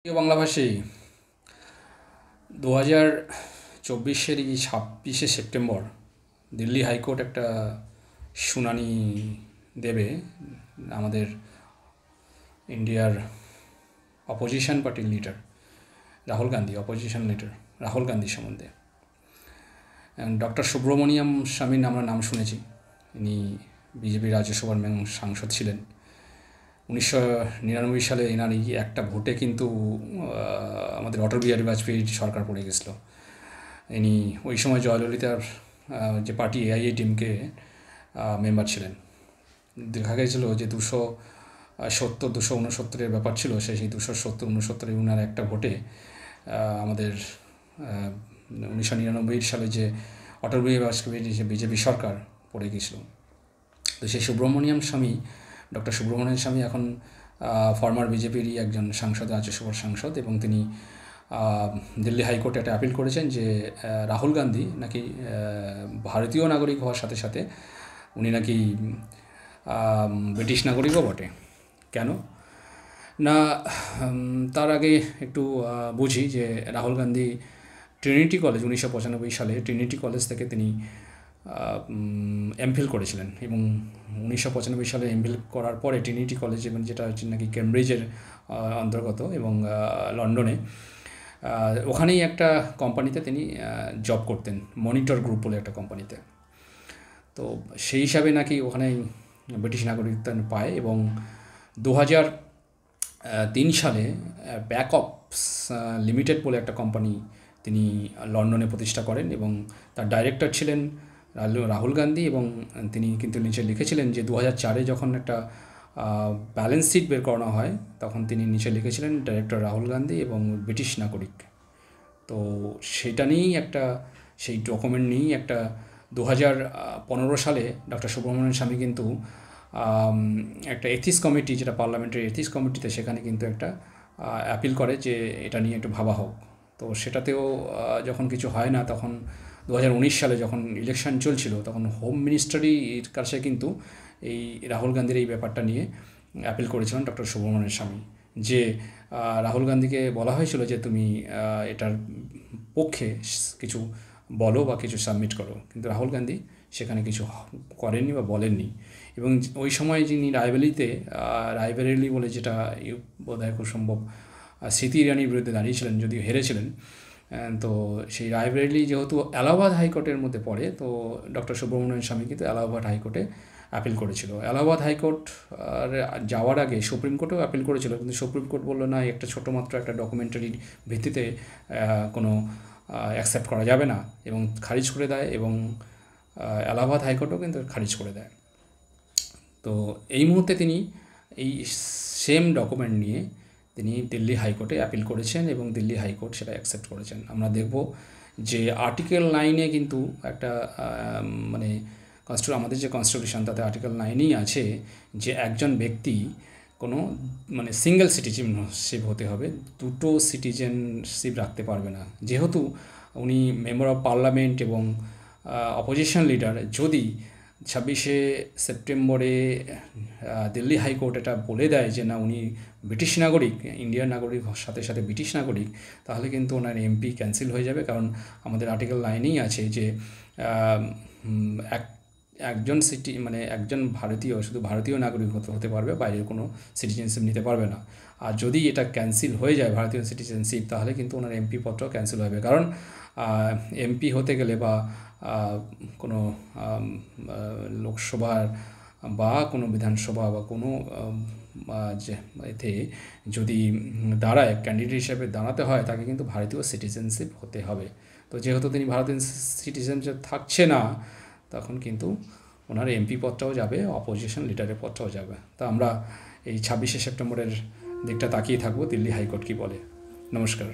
প্রিয় বাংলাভাষী, 2024-এর 26শে September Delhi high court একটা শুনানি দেবে আমাদের ইন্ডিয়ার অপোজিশন পার্টির leader Rahul Gandhi, opposition leader Rahul Gandhi সম্বন্ধে। ডক্টর সুব্রমণিয়াম স্বামীর আমরা নাম শুনেছি। ইনি বিজেপি রাজ্যসভার সাংসদ ছিলেন। 1999 সালে এনার এই একটা ভোটে কিন্তু আমাদের অটল বিহারী বাজপেয়ীর সরকার পড়ে গেছিলো। ইনি ওই সময় জয়ললিতার যে পার্টি AIADMK মেম্বার ছিলেন। দেখা গেছিল যে 269-এর ব্যাপার ছিল, সেই 270-69 উনার একটা ভোটে আমাদের 1999 সালে যে অটল বিহারী বাজপেয়ীর যে বিজেপি সরকার পড়ে গেছিল। তো সেই ডক্টর সুব্রমণিয়াম স্বামী এখন ফর্মার বিজেপিরই একজন সাংসদ, রাজ্যসভার সাংসদ, এবং তিনি দিল্লি হাইকোর্টে একটা অ্যাপিল করেছেন যে রাহুল গান্ধী নাকি ভারতীয় নাগরিক হওয়ার সাথে সাথে উনি নাকি ব্রিটিশ নাগরিকও বটে। কেন না, তার আগে একটু বুঝি যে রাহুল গান্ধী ট্রিনিটি কলেজ 1995 সালে ট্রিনিটি কলেজ থেকে তিনি এমফিল করেছিলেন, এবং 1995 সালে এমফিল করার পরে ট্রিনিটি কলেজ, এবং যেটা হচ্ছে নাকি কেমব্রিজের অন্তর্গত, এবং লন্ডনে ওখানেই একটা কোম্পানিতে তিনি জব করতেন, মনিটর গ্রুপ বলে একটা কোম্পানিতে। তো সেই হিসাবে নাকি ওখানে ব্রিটিশ নাগরিকত্ব পায়, এবং 2003 সালে ব্যাকঅপস লিমিটেড বলে একটা কোম্পানি তিনি লন্ডনে প্রতিষ্ঠা করেন, এবং তার ডাইরেক্টর ছিলেন রাহুল গান্ধী। এবং তিনি কিন্তু নিচে লিখেছিলেন যে 2004-এ যখন একটা ব্যালেন্স শিট বের করানো হয়, তখন তিনি নিচে লিখেছিলেন ডাইরেক্টর রাহুল গান্ধী এবং ব্রিটিশ নাগরিক। তো সেটা নিয়েই সেই ডকুমেন্ট নিয়েই একটা 2015 সালে ডক্টর সুব্রমণিয়াম স্বামী কিন্তু একটা এথিক্স কমিটি, যেটা পার্লামেন্টের এথিক্স কমিটিতে, সেখানে কিন্তু একটা অ্যাপিল করে যে এটা নিয়ে একটু ভাবা হোক। তো সেটাতেও যখন কিছু হয় না, তখন 2019 সালে যখন ইলেকশন চলছিল, তখন হোম মিনিস্টারই কাছে কিন্তু এই রাহুল গান্ধীর এই ব্যাপারটা নিয়ে অ্যাপিল করেছিলেন ডক্টর সুব্রমণিয়াম স্বামী, যে রাহুল গান্ধীকে বলা হয়েছিল যে তুমি এটার পক্ষে কিছু বলো বা কিছু সাবমিট করো, কিন্তু রাহুল গান্ধী সেখানে কিছু করেননি বা বলেননি। এবং ওই সময় যিনি রায়বেরেলি বলে, যেটা বোধহয় খুব সম্ভব স্মৃতি ইরানির বিরুদ্ধে দাঁড়িয়েছিলেন, যদিও হেরেছিলেন, তো সেই রায়বেরেলি যেহেতু এলাহাবাদ হাইকোর্টের মধ্যে পড়ে, তো ডক্টর সুব্রমণিয়াম স্বামী কিন্তু এলাহাবাদ হাইকোর্টে অ্যাপিল করেছিল। এলাহাবাদ হাইকোর্ট যাওয়ার আগে সুপ্রিম কোর্টেও অ্যাপিল করেছিল, কিন্তু সুপ্রিম কোর্ট বললো না, একটা ছোটো মাত্র একটা ডকুমেন্টারির ভিত্তিতে কোনো অ্যাকসেপ্ট করা যাবে না, এবং খারিজ করে দেয়, এবং এলাহাবাদ হাইকোর্টও কিন্তু খারিজ করে দেয়। তো এই মুহূর্তে তিনি এই সেম ডকুমেন্ট নিয়ে তিনি দিল্লি হাইকোর্টে অ্যাপিল করেছেন, এবং দিল্লি হাইকোর্ট সেটা অ্যাকসেপ্ট করেছেন। আমরা দেখব যে আর্টিকেল 9-এ কিন্তু একটা মানে আমাদের যে কনস্টিটিউশন, তাতে আর্টিকেল 9-এই আছে যে একজন ব্যক্তি কোনো সিঙ্গেল সিটিজেনশিপ হতে হবে, দুটো সিটিজেনশিপ রাখতে পারবে না। যেহেতু উনি মেম্বার অফ পার্লামেন্ট এবং অপোজিশন লিডার, যদি 26শে সেপ্টেম্বরে দিল্লি হাইকোর্ট এটা বলে দেয় যে না, উনি ব্রিটিশ নাগরিক, ইন্ডিয়ান নাগরিক সাথে সাথে ব্রিটিশ নাগরিক, তাহলে কিন্তু ওনার এমপি ক্যান্সেল হয়ে যাবে। কারণ আমাদের আর্টিকেল 9-এই আছে যে একজন ভারতীয় শুধু ভারতীয় নাগরিক হতে পারবে, বাইরের কোনো সিটিজেনশিপ নিতে পারবে না। আর যদি এটা ক্যান্সেল হয়ে যায় ভারতীয় সিটিজেনশিপ, তাহলে কিন্তু ওনার এমপি পত্র ক্যান্সেল হবে। কারণ এমপি হতে গেলে বা কোনো লোকসভার বা কোনো বিধানসভা বা কোনো যে এতে যদি দাঁড়ায়, ক্যান্ডিডেট হিসেবে দাঁড়াতে হয়, তাকে কিন্তু ভারতীয় সিটিজেনশিপ হতে হবে। তো যেহেতু তিনি ভারতীয় সিটিজেনশিপ থাকছে না, তখন কিন্তু ওনার এমপি পদটাও যাবে, অপোজিশন লিডারের পদটাও যাবে। তা আমরা এই 26শে সেপ্টেম্বরের দিকটা তাকিয়ে থাকবো, দিল্লি হাইকোর্ট কী বলে। নমস্কার।